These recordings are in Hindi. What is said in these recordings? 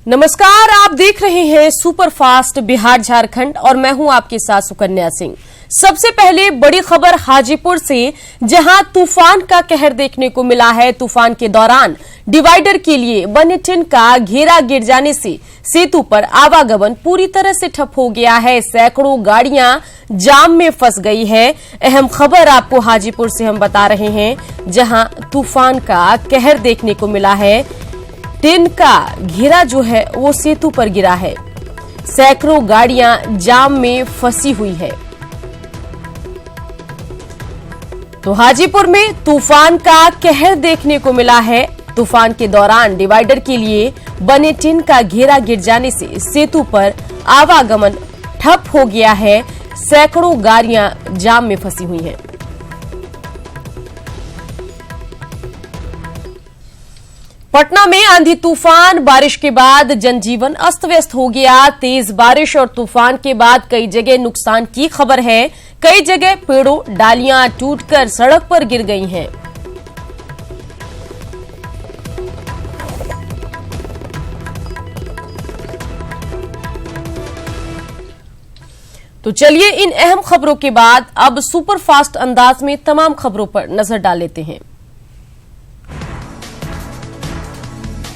नमस्कार, आप देख रहे हैं सुपरफास्ट बिहार झारखंड और मैं हूं आपके साथ सुकन्या सिंह। सबसे पहले बड़ी खबर हाजीपुर से, जहां तूफान का कहर देखने को मिला है। तूफान के दौरान डिवाइडर के लिए बने टिन का घेरा गिर जाने से सेतु पर आवागमन पूरी तरह से ठप हो गया है। सैकड़ों गाड़ियां जाम में फंस गई है। अहम खबर आपको हाजीपुर से हम बता रहे हैं, जहां तूफान का कहर देखने को मिला है। टिन का घेरा जो है वो सेतु पर गिरा है। सैकड़ों गाड़ियां जाम में फंसी हुई है। तो हाजीपुर में तूफान का कहर देखने को मिला है। तूफान के दौरान डिवाइडर के लिए बने टिन का घेरा गिर जाने से सेतु पर आवागमन ठप हो गया है। सैकड़ों गाड़ियां जाम में फंसी हुई हैं। पटना में आंधी तूफान, बारिश के बाद जनजीवन अस्त व्यस्त हो गया। तेज बारिश और तूफान के बाद कई जगह नुकसान की खबर है। कई जगह पेड़ों डालियां टूटकर सड़क पर गिर गई हैं। तो चलिए इन अहम खबरों के बाद अब सुपरफास्ट अंदाज में तमाम खबरों पर नजर डाल लेते हैं।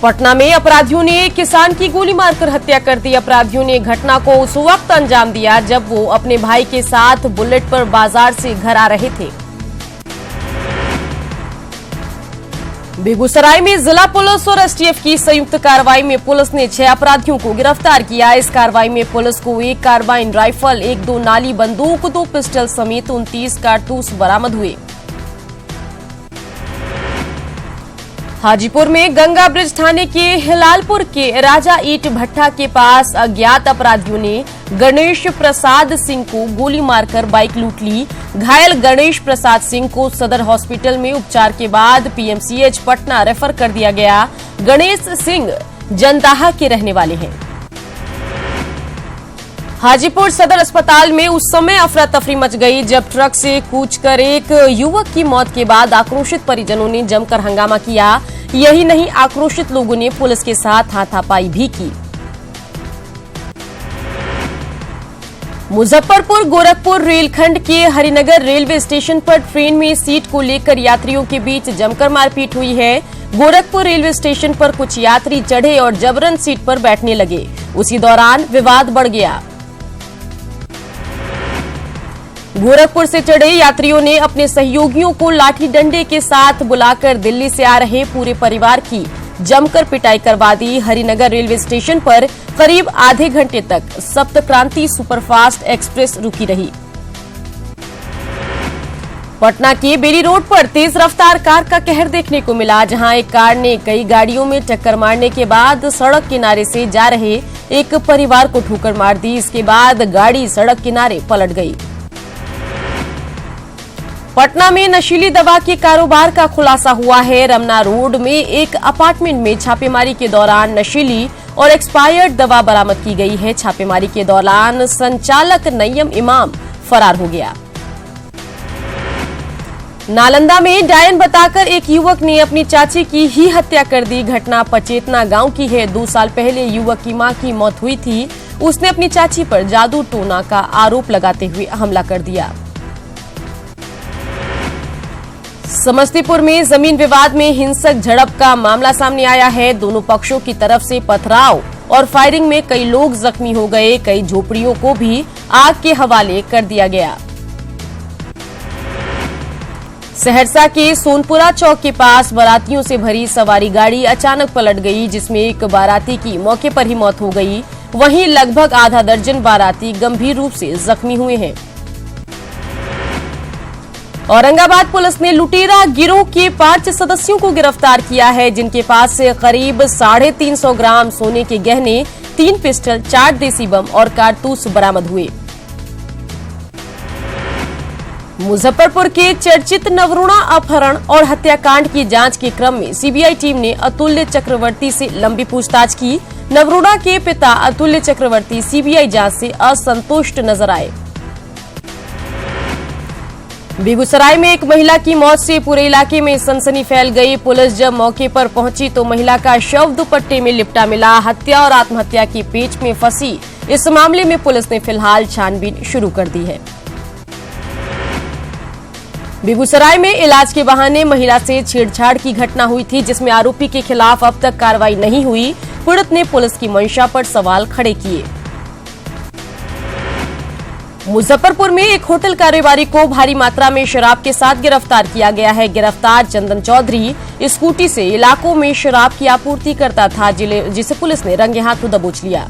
पटना में अपराधियों ने किसान की गोली मारकर हत्या कर दी। अपराधियों ने घटना को उस वक्त अंजाम दिया जब वो अपने भाई के साथ बुलेट पर बाजार से घर आ रहे थे। बेगूसराय में जिला पुलिस और एसटीएफ की संयुक्त कार्रवाई में पुलिस ने 6 अपराधियों को गिरफ्तार किया। इस कार्रवाई में पुलिस को 1 कार्बाइन राइफल, 1 नाली बंदूक, 2 पिस्टल समेत 29 कारतूस बरामद हुए। हाजीपुर में गंगा ब्रिज थाने के हिलालपुर के राजा ईट भट्टा के पास अज्ञात अपराधियों ने गणेश प्रसाद सिंह को गोली मारकर बाइक लूट ली। घायल गणेश प्रसाद सिंह को सदर हॉस्पिटल में उपचार के बाद पीएमसीएच पटना रेफर कर दिया गया। गणेश सिंह जनदाहा के रहने वाले हैं। हाजीपुर सदर अस्पताल में उस समय अफरा तफरी मच गई जब ट्रक से कूचकर एक युवक की मौत के बाद आक्रोशित परिजनों ने जमकर हंगामा किया। यही नहीं, आक्रोशित लोगों ने पुलिस के साथ हाथापाई भी की। मुजफ्फरपुर गोरखपुर रेलखंड के हरिनगर रेलवे स्टेशन पर ट्रेन में सीट को लेकर यात्रियों के बीच जमकर मारपीट हुई है। गोरखपुर रेलवे स्टेशन पर कुछ यात्री चढ़े और जबरन सीट पर बैठने लगे। उसी दौरान विवाद बढ़ गया। गोरखपुर से चढ़े यात्रियों ने अपने सहयोगियों को लाठी डंडे के साथ बुलाकर दिल्ली से आ रहे पूरे परिवार की जमकर पिटाई करवा दी। हरिनगर रेलवे स्टेशन पर करीब आधे घंटे तक सप्त क्रांति सुपरफास्ट एक्सप्रेस रुकी रही। पटना के बेली रोड पर तेज रफ्तार कार का कहर देखने को मिला, जहां एक कार ने कई गाड़ियों में टक्कर मारने के बाद सड़क किनारे से जा रहे एक परिवार को ठोकर मार दी। इसके बाद गाड़ी सड़क किनारे पलट गई। पटना में नशीली दवा के कारोबार का खुलासा हुआ है। रमना रोड में एक अपार्टमेंट में छापेमारी के दौरान नशीली और एक्सपायर्ड दवा बरामद की गई है। छापेमारी के दौरान संचालक नय्यम इमाम फरार हो गया। नालंदा में डायन बताकर एक युवक ने अपनी चाची की ही हत्या कर दी। घटना पचेतना गांव की है। 2 साल पहले युवक की मां की मौत हुई थी। उसने अपनी चाची पर जादू टोना का आरोप लगाते हुए हमला कर दिया। समस्तीपुर में जमीन विवाद में हिंसक झड़प का मामला सामने आया है। दोनों पक्षों की तरफ से पथराव और फायरिंग में कई लोग जख्मी हो गए। कई झोपड़ियों को भी आग के हवाले कर दिया गया। सहरसा के सोनपुरा चौक के पास बारातियों से भरी सवारी गाड़ी अचानक पलट गई, जिसमें एक बाराती की मौके पर ही मौत हो गई। वहीं लगभग आधा दर्जन बाराती गंभीर रूप से जख्मी हुए हैं। औरंगाबाद पुलिस ने लुटेरा गिरोह के 5 सदस्यों को गिरफ्तार किया है, जिनके पास से करीब 350 ग्राम सोने के गहने, 3 पिस्टल, 4 देसी बम और कारतूस बरामद हुए। मुजफ्फरपुर के चर्चित नवरुणा अपहरण और हत्याकांड की जांच के क्रम में सीबीआई टीम ने अतुल्य चक्रवर्ती से लंबी पूछताछ की। नवरुणा के पिता अतुल्य चक्रवर्ती सीबीआई जांच से असंतुष्ट नजर आए। बेगूसराय में एक महिला की मौत से पूरे इलाके में सनसनी फैल गई। पुलिस जब मौके पर पहुंची तो महिला का शव दुपट्टे में लिपटा मिला। हत्या और आत्महत्या की पेच में फंसी इस मामले में पुलिस ने फिलहाल छानबीन शुरू कर दी है। बेगूसराय में इलाज के बहाने महिला से छेड़छाड़ की घटना हुई थी, जिसमें आरोपी के खिलाफ अब तक कार्रवाई नहीं हुई। पीड़ित ने पुलिस की मंशा पर सवाल खड़े किए। मुजफ्फरपुर में एक होटल कारोबारी को भारी मात्रा में शराब के साथ गिरफ्तार किया गया है। गिरफ्तार चंदन चौधरी स्कूटी से इलाकों में शराब की आपूर्ति करता था, जिसे पुलिस ने रंगे हाथों दबोच लिया।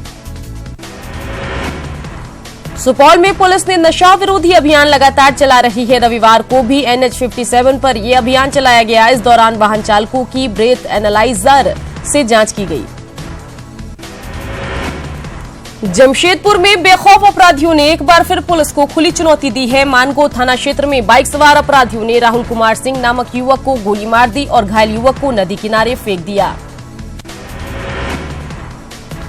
सुपौल में पुलिस ने नशा विरोधी अभियान लगातार चला रही है। रविवार को भी NH57 पर यह अभियान चलाया गया। इस दौरान वाहन चालकों की ब्रेथ एनालाइजर से जांच की गई। जमशेदपुर में बेखौफ अपराधियों ने एक बार फिर पुलिस को खुली चुनौती दी है। मानगो थाना क्षेत्र में बाइक सवार अपराधियों ने राहुल कुमार सिंह नामक युवक को गोली मार दी और घायल युवक को नदी किनारे फेंक दिया।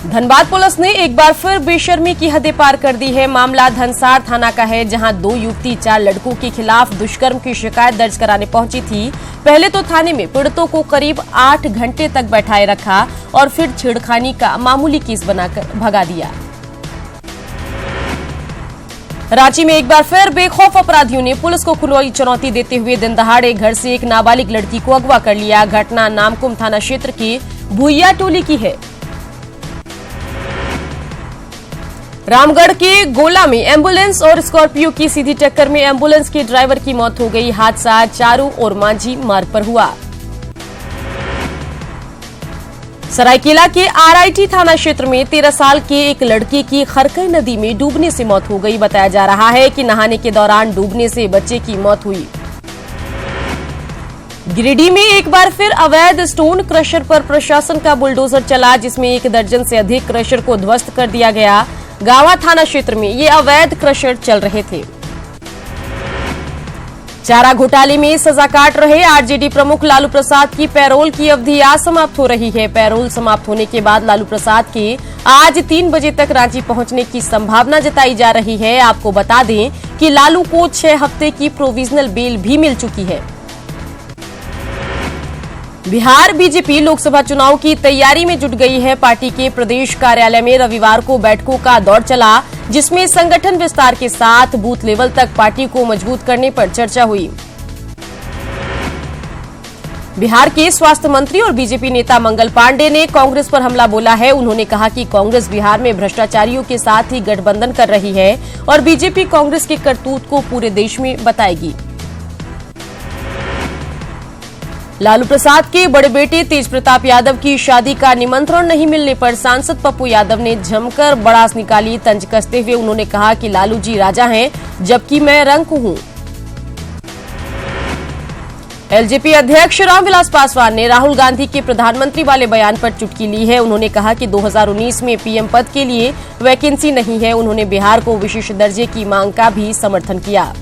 धनबाद पुलिस ने एक बार फिर बेशर्मी की हदें पार कर दी है। मामला धनसार थाना का है, जहां 2 युवती 4 लड़कों के खिलाफ दुष्कर्म की शिकायत दर्ज कराने पहुंची थी। पहले तो थाने में पीड़ितों को करीब 8 घंटे तक बैठाए रखा और फिर छेड़खानी का मामूली केस बनाकर भगा दिया। रांची में एक बार फिर बेखौफ अपराधियों ने पुलिस को खुली चुनौती देते हुए दिन दहाड़े घर से एक नाबालिग लड़की को अगवा कर लिया। घटना नामकुम थाना क्षेत्र के भुइया टोली की है। रामगढ़ के गोला में एम्बुलेंस और स्कॉर्पियो की सीधी टक्कर में एम्बुलेंस के ड्राइवर की मौत हो गई। हादसा चारू और मांझी मार्ग पर हुआ। सरायकेला के RIT थाना क्षेत्र में 13 साल के एक लड़के की खरकई नदी में डूबने से मौत हो गई। बताया जा रहा है कि नहाने के दौरान डूबने से बच्चे की मौत हुई। गिरिडीह में एक बार फिर अवैध स्टोन क्रशर पर प्रशासन का बुलडोजर चला, जिसमें 1 दर्जन से अधिक क्रशर को ध्वस्त कर दिया गया। गावा थाना क्षेत्र में ये अवैध क्रशर चल रहे थे। चारा घोटाले में सजा काट रहे RJD प्रमुख लालू प्रसाद की पैरोल की अवधि आज समाप्त हो रही है। पैरोल समाप्त होने के बाद लालू प्रसाद के आज 3 बजे तक रांची पहुंचने की संभावना जताई जा रही है। आपको बता दें कि लालू को 6 हफ्ते की प्रोविजनल बेल भी मिल चुकी है। बिहार बीजेपी लोकसभा चुनाव की तैयारी में जुट गई है। पार्टी के प्रदेश कार्यालय में रविवार को बैठकों का दौर चला, जिसमें संगठन विस्तार के साथ बूथ लेवल तक पार्टी को मजबूत करने पर चर्चा हुई। बिहार के स्वास्थ्य मंत्री और बीजेपी नेता मंगल पांडे ने कांग्रेस पर हमला बोला है। उन्होंने कहा कि कांग्रेस बिहार में भ्रष्टाचारियों के साथ ही गठबंधन कर रही है और बीजेपी कांग्रेस के करतूत को पूरे देश में बताएगी। लालू प्रसाद के बड़े बेटे तेज प्रताप यादव की शादी का निमंत्रण नहीं मिलने पर सांसद पप्पू यादव ने जमकर बड़ास निकाली। तंज कसते हुए उन्होंने कहा कि लालू जी राजा हैं, जबकि मैं रंक हूं। LJP अध्यक्ष रामविलास पासवान ने राहुल गांधी के प्रधानमंत्री वाले बयान पर चुटकी ली है। उन्होंने कहा कि 2019 में PM पद के लिए वैकेंसी नहीं है। उन्होंने बिहार को विशेष दर्जे की मांग का भी समर्थन किया।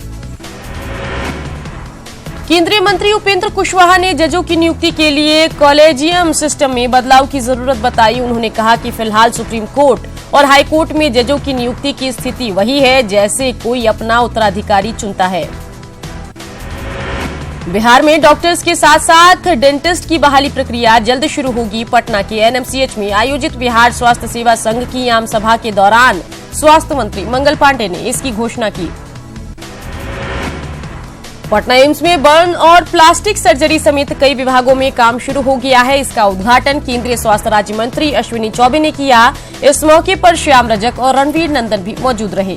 केंद्रीय मंत्री उपेंद्र कुशवाहा ने जजों की नियुक्ति के लिए कॉलेजियम सिस्टम में बदलाव की जरूरत बताई। उन्होंने कहा कि फिलहाल सुप्रीम कोर्ट और हाई कोर्ट में जजों की नियुक्ति की स्थिति वही है जैसे कोई अपना उत्तराधिकारी चुनता है। बिहार में डॉक्टर्स के साथ साथ डेंटिस्ट की बहाली प्रक्रिया जल्द शुरू होगी। पटना के NMCH में आयोजित बिहार स्वास्थ्य सेवा संघ की आम सभा के दौरान स्वास्थ्य मंत्री मंगल पांडे ने इसकी घोषणा की। पटना एम्स में बर्न और प्लास्टिक सर्जरी समेत कई विभागों में काम शुरू हो गया है। इसका उद्घाटन केंद्रीय स्वास्थ्य राज्य मंत्री अश्विनी चौबे ने किया। इस मौके पर श्याम रजक और रणवीर नंदन भी मौजूद रहे।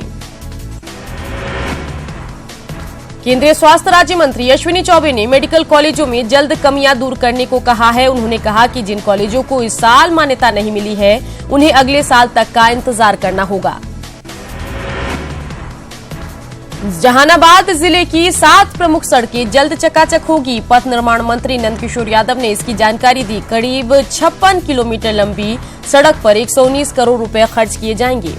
केंद्रीय स्वास्थ्य राज्य मंत्री अश्विनी चौबे ने मेडिकल कॉलेजों में जल्द कमियां दूर करने को कहा है। उन्होंने कहा कि जिन कॉलेजों को इस साल मान्यता नहीं मिली है, उन्हें अगले साल तक का इंतजार करना होगा। जहानाबाद जिले की 7 प्रमुख सड़कें जल्द चकाचक होगी। पथ निर्माण मंत्री नंदकिशोर यादव ने इसकी जानकारी दी। करीब 56 किलोमीटर लंबी सड़क पर 119 करोड़ रुपए खर्च किए जाएंगे।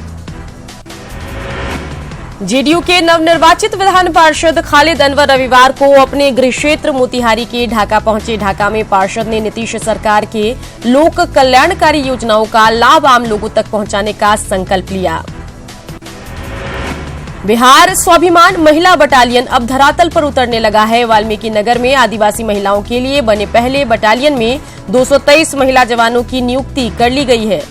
JDU के नवनिर्वाचित विधान पार्षद खालिद अनवर रविवार को अपने गृह क्षेत्र मोतिहारी के ढाका पहुंचे। ढाका में पार्षद ने नीतीश सरकार के लोक कल्याणकारी योजनाओं का लाभ आम लोगों तक पहुंचाने का संकल्प लिया। बिहार स्वाभिमान महिला बटालियन अब धरातल पर उतरने लगा है। वाल्मीकि नगर में आदिवासी महिलाओं के लिए बने पहले बटालियन में 223 महिला जवानों की नियुक्ति कर ली गई है।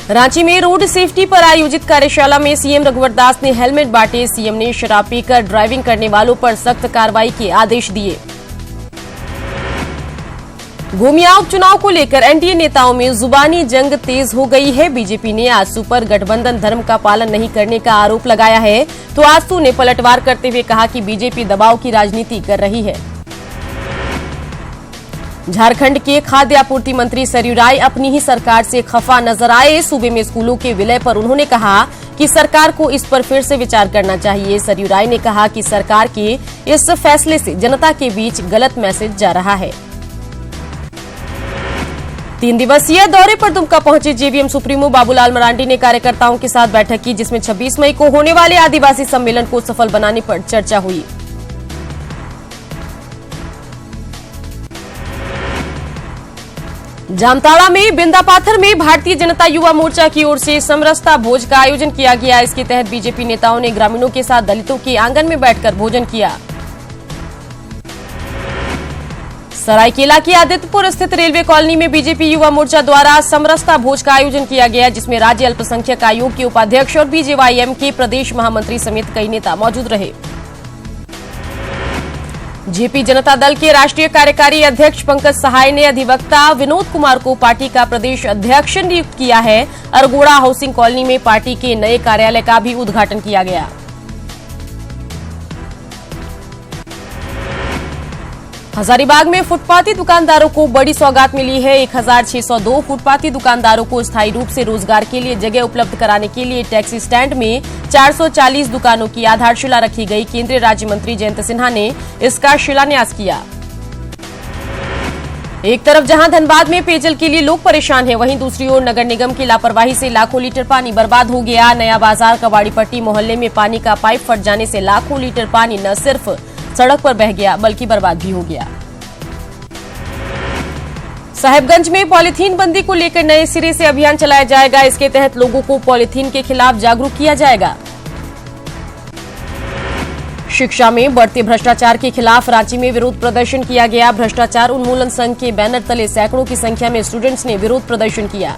रांची में रोड सेफ्टी पर आयोजित कार्यशाला में सीएम रघुवर दास ने हेलमेट बांटे। सीएम ने शराब पीकर ड्राइविंग करने वालों पर सख्त कार्रवाई के आदेश दिए। गोमिया उपचुनाव को लेकर एनडीए नेताओं में जुबानी जंग तेज हो गई है। बीजेपी ने आजसू पर गठबंधन धर्म का पालन नहीं करने का आरोप लगाया है, तो आजसू ने पलटवार करते हुए कहा कि बीजेपी दबाव की राजनीति कर रही है। झारखंड के खाद्य आपूर्ति मंत्री सरयू राय अपनी ही सरकार से खफा नजर आए। सूबे में स्कूलों के विलय पर उन्होंने कहा कि सरकार को इस पर फिर से विचार करना चाहिए। सरयू राय ने कहा कि सरकार के इस फैसले से जनता के बीच गलत मैसेज जा रहा है। 3 दिवसीय दौरे पर दुमका पहुंचे जेवीएम सुप्रीमो बाबूलाल मरांडी ने कार्यकर्ताओं के साथ बैठक की, जिसमें 26 मई को होने वाले आदिवासी सम्मेलन को सफल बनाने पर चर्चा हुई। जामताड़ा में बिंदापाथर में भारतीय जनता युवा मोर्चा की ओर से समरसता भोज का आयोजन किया गया। इसके तहत बीजेपी नेताओं ने ग्रामीणों के साथ दलितों के आंगन में बैठकर भोजन किया। सरायकेला की आदित्यपुर स्थित रेलवे कॉलोनी में बीजेपी युवा मोर्चा द्वारा समरसता भोज का आयोजन किया गया, जिसमें राज्य अल्पसंख्यक आयोग के उपाध्यक्ष और बीजेवाईएम के प्रदेश महामंत्री समेत कई नेता मौजूद रहे। जेपी जनता दल के राष्ट्रीय कार्यकारी अध्यक्ष पंकज सहाय ने अधिवक्ता विनोद कुमार को पार्टी का प्रदेश अध्यक्ष नियुक्त किया है। अरगोड़ा हाउसिंग कॉलोनी में पार्टी के नए कार्यालय का भी उद्घाटन किया गया। हजारीबाग में फुटपाथी दुकानदारों को बड़ी सौगात मिली है। 1602 फुटपाथी दुकानदारों को स्थायी रूप से रोजगार के लिए जगह उपलब्ध कराने के लिए टैक्सी स्टैंड में 440 दुकानों की आधारशिला रखी गई। केंद्रीय राज्य मंत्री जयंत सिन्हा ने इसका शिलान्यास किया। एक तरफ जहां धनबाद में पेयजल के लिए लोग परेशान हैं, वहीं दूसरी ओर नगर निगम की लापरवाही से लाखों लीटर पानी बर्बाद हो गया। नया बाजार कबाड़ीपट्टी मोहल्ले में पानी का पाइप फट जाने से लाखों लीटर पानी न सिर्फ सड़क पर बह गया बल्कि बर्बाद भी हो गया। साहेबगंज में पॉलीथीन बंदी को लेकर नए सिरे से अभियान चलाया जाएगा। इसके तहत लोगों को पॉलीथीन के खिलाफ जागरूक किया जाएगा। शिक्षा में बढ़ते भ्रष्टाचार के खिलाफ रांची में विरोध प्रदर्शन किया गया। भ्रष्टाचार उन्मूलन संघ के बैनर तले सैकड़ों की संख्या में स्टूडेंट्स ने विरोध प्रदर्शन किया।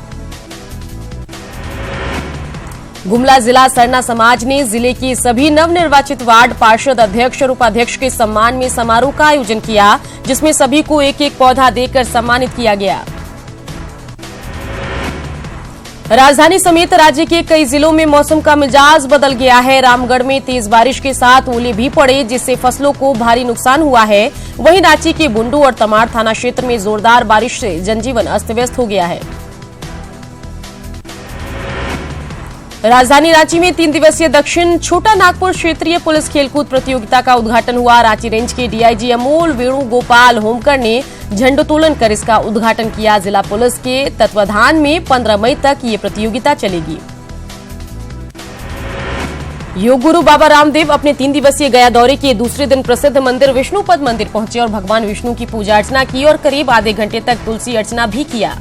गुमला जिला सरना समाज ने जिले की सभी नवनिर्वाचित वार्ड पार्षद अध्यक्ष और उपाध्यक्ष के सम्मान में समारोह का आयोजन किया, जिसमें सभी को एक एक पौधा देकर सम्मानित किया गया। राजधानी समेत राज्य के कई जिलों में मौसम का मिजाज बदल गया है। रामगढ़ में तेज बारिश के साथ ओले भी पड़े, जिससे फसलों को भारी नुकसान हुआ है। वहीं रांची के बुंडू और तमाड़ थाना क्षेत्र में जोरदार बारिश से जनजीवन अस्त व्यस्त हो गया है। राजधानी रांची में 3 दिवसीय दक्षिण छोटा नागपुर क्षेत्रीय पुलिस खेलकूद प्रतियोगिता का उद्घाटन हुआ। रांची रेंज के डीआईजी अमोल वेणुगोपाल होमकर ने झंडोत्तोलन कर इसका उद्घाटन किया। जिला पुलिस के तत्वाधान में 15 मई तक ये प्रतियोगिता चलेगी। योग गुरु बाबा रामदेव अपने 3 दिवसीय गया दौरे के दूसरे दिन प्रसिद्ध मंदिर विष्णुपद मंदिर पहुंचे और भगवान विष्णु की पूजा अर्चना की और करीब आधे घंटे तक तुलसी अर्चना भी किया।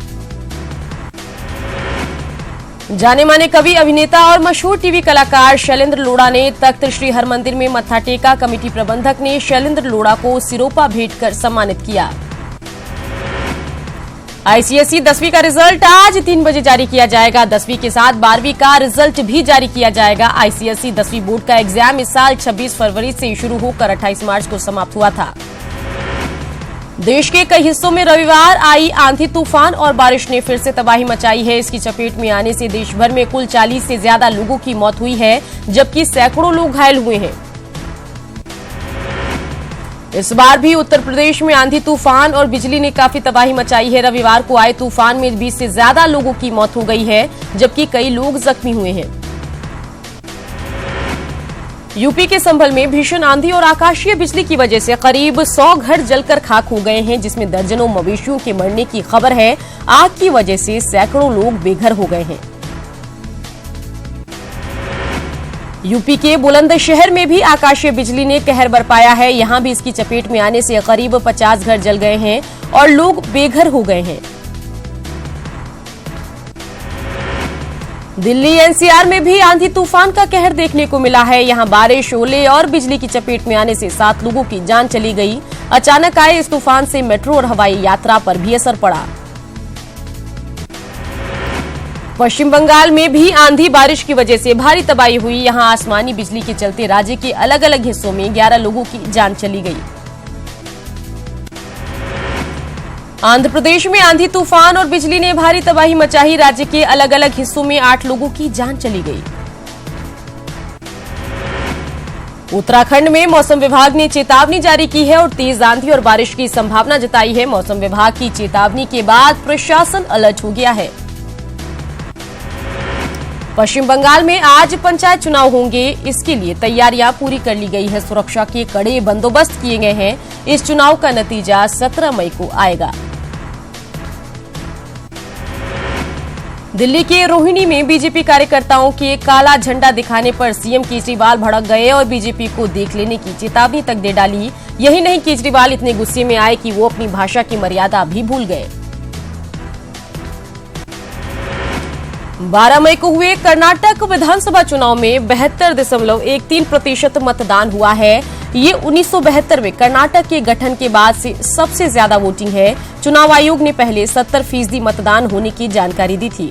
जाने माने कवि, अभिनेता और मशहूर टीवी कलाकार शैलेंद्र लोढ़ा ने तख्त श्री हरमंदिर में मत्था टेका। कमेटी प्रबंधक ने शैलेंद्र लोढ़ा को सिरोपा भेंट कर सम्मानित किया। आईसीएसई 10वीं का रिजल्ट आज 3 बजे जारी किया जाएगा। 10वीं के साथ 12वीं का रिजल्ट भी जारी किया जाएगा। आईसीएसई 10वीं बोर्ड का एग्जाम इस साल 26 फरवरी से शुरू होकर 28 मार्च को समाप्त हुआ था। देश के कई हिस्सों में रविवार आई आंधी तूफान और बारिश ने फिर से तबाही मचाई है। इसकी चपेट में आने से देश भर में कुल 40 से ज्यादा लोगों की मौत हुई है, जबकि सैकड़ों लोग घायल हुए हैं। इस बार भी उत्तर प्रदेश में आंधी तूफान और बिजली ने काफी तबाही मचाई है। रविवार को आए तूफान में 20 से ज्यादा लोगों की मौत हो गई है, जबकि कई लोग जख्मी हुए हैं। यूपी के संभल में भीषण आंधी और आकाशीय बिजली की वजह से करीब 100 घर जलकर खाक हो गए हैं, जिसमें दर्जनों मवेशियों के मरने की खबर है। आग की वजह से सैकड़ों लोग बेघर हो गए हैं। यूपी के बुलंदशहर में भी आकाशीय बिजली ने कहर बरपाया है। यहां भी इसकी चपेट में आने से करीब 50 घर जल गए हैं और लोग बेघर हो गए हैं। दिल्ली एनसीआर में भी आंधी तूफान का कहर देखने को मिला है। यहां बारिश, ओले और बिजली की चपेट में आने से 7 लोगों की जान चली गई। अचानक आए इस तूफान से मेट्रो और हवाई यात्रा पर भी असर पड़ा। पश्चिम बंगाल में भी आंधी बारिश की वजह से भारी तबाही हुई। यहां आसमानी बिजली के चलते राज्य के अलग अलग हिस्सों में 11 लोगों की जान चली गई। आंध्र प्रदेश में आंधी तूफान और बिजली ने भारी तबाही मचाई। राज्य के अलग अलग हिस्सों में 8 लोगों की जान चली गई। उत्तराखंड में मौसम विभाग ने चेतावनी जारी की है और तेज आंधी और बारिश की संभावना जताई है। मौसम विभाग की चेतावनी के बाद प्रशासन अलर्ट हो गया है। पश्चिम बंगाल में आज पंचायत चुनाव होंगे, इसके लिए तैयारियां पूरी कर ली गई है। सुरक्षा के कड़े बंदोबस्त किए गए हैं। इस चुनाव का नतीजा 17 मई को आएगा। दिल्ली के रोहिणी में बीजेपी कार्यकर्ताओं के काला झंडा दिखाने पर सीएम केजरीवाल भड़क गए और बीजेपी को देख लेने की चेतावनी तक दे डाली। यही नहीं, केजरीवाल इतने गुस्से में आए कि वो अपनी भाषा की मर्यादा भी भूल गए। 12 मई को हुए कर्नाटक विधानसभा चुनाव में 72.13% मतदान हुआ है। ये 1972 में कर्नाटक के गठन के बाद से सबसे ज्यादा वोटिंग है। चुनाव आयोग ने पहले 70% मतदान होने की जानकारी दी थी।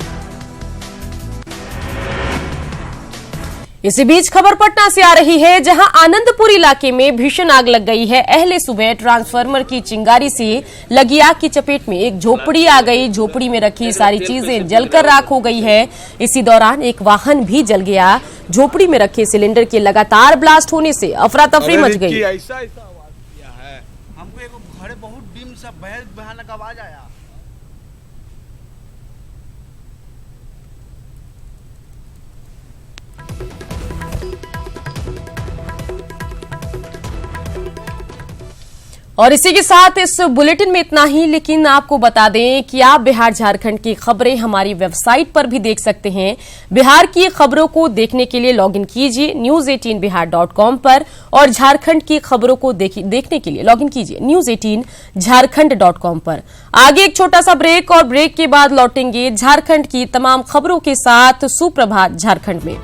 इसी बीच खबर पटना से आ रही है, जहां आनंदपुर इलाके में भीषण आग लग गई है। अहले सुबह ट्रांसफार्मर की चिंगारी से लगी आग की चपेट में एक झोपड़ी आ गई। झोपड़ी में रखी सारी चीजें जलकर राख हो गई है। इसी दौरान एक वाहन भी जल गया। झोपड़ी में रखे सिलेंडर के लगातार ब्लास्ट होने से अफरा तफरी मच गई। ऐसा आवाज किया है, हमको एक घरे बहुत डिम सा भयानक आवाज आया। और इसी के साथ इस बुलेटिन में इतना ही, लेकिन आपको बता दें कि आप बिहार झारखंड की खबरें हमारी वेबसाइट पर भी देख सकते हैं। बिहार की खबरों को देखने के लिए लॉगिन कीजिए news18bihar.com पर और झारखंड की खबरों को देखने के लिए लॉगिन कीजिए news18jharkhand.com पर। आगे एक छोटा सा ब्रेक और ब्रेक के बाद लौटेंगे झारखंड की तमाम खबरों के साथ। सुप्रभात झारखंड में।